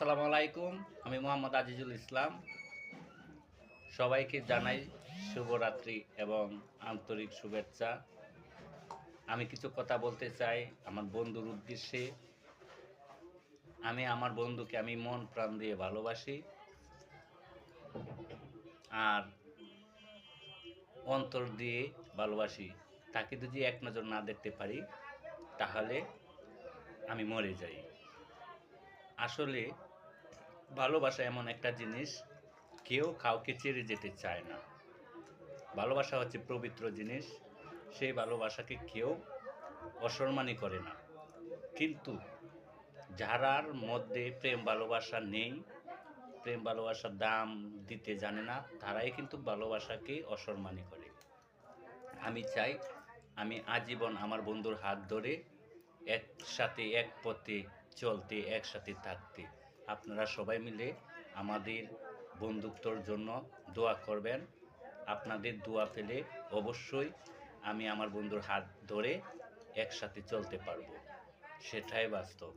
আসসালামু আলাইকুম। আমি মোহাম্মদ আজিজুল ইসলাম। সবাইকে জানাই শুভরাত্রি এবং আন্তরিক শুভেচ্ছা। আমি কিছু কথা বলতে চাই আমার বন্ধুর উদ্দেশ্যে। আমি আমার বন্ধুকে মন প্রাণ দিয়ে ভালোবাসি আর অন্তর দিয়ে ভালোবাসি। তাকে যদি এক নজর না দেখতে পারি তাহলে আমি মরে যাই। আসলে ভালোবাসা এমন একটা জিনিস, কেউ কাউকে ছেড়ে যেতে চায় না। ভালোবাসা হচ্ছে পবিত্র জিনিস, সেই ভালোবাসাকে কেউ অসম্মানই করে না। কিন্তু যারার মধ্যে প্রেম ভালোবাসা নেই, প্রেম ভালোবাসার দাম দিতে জানে না, তারাই কিন্তু ভালোবাসাকে অসম্মানই করে। আমি চাই আমি আজীবন আমার বন্ধুর হাত ধরে একসাথে এক পথে চলতে, একসাথে থাকতে। আপনারা সবাই মিলে আমাদের বন্ধুত্বর জন্য দোয়া করবেন। আপনাদের দোয়া পেলে অবশ্যই আমি আমার বন্ধুর হাত ধরে একসাথে চলতে পারবো, সেটাই বাস্তব।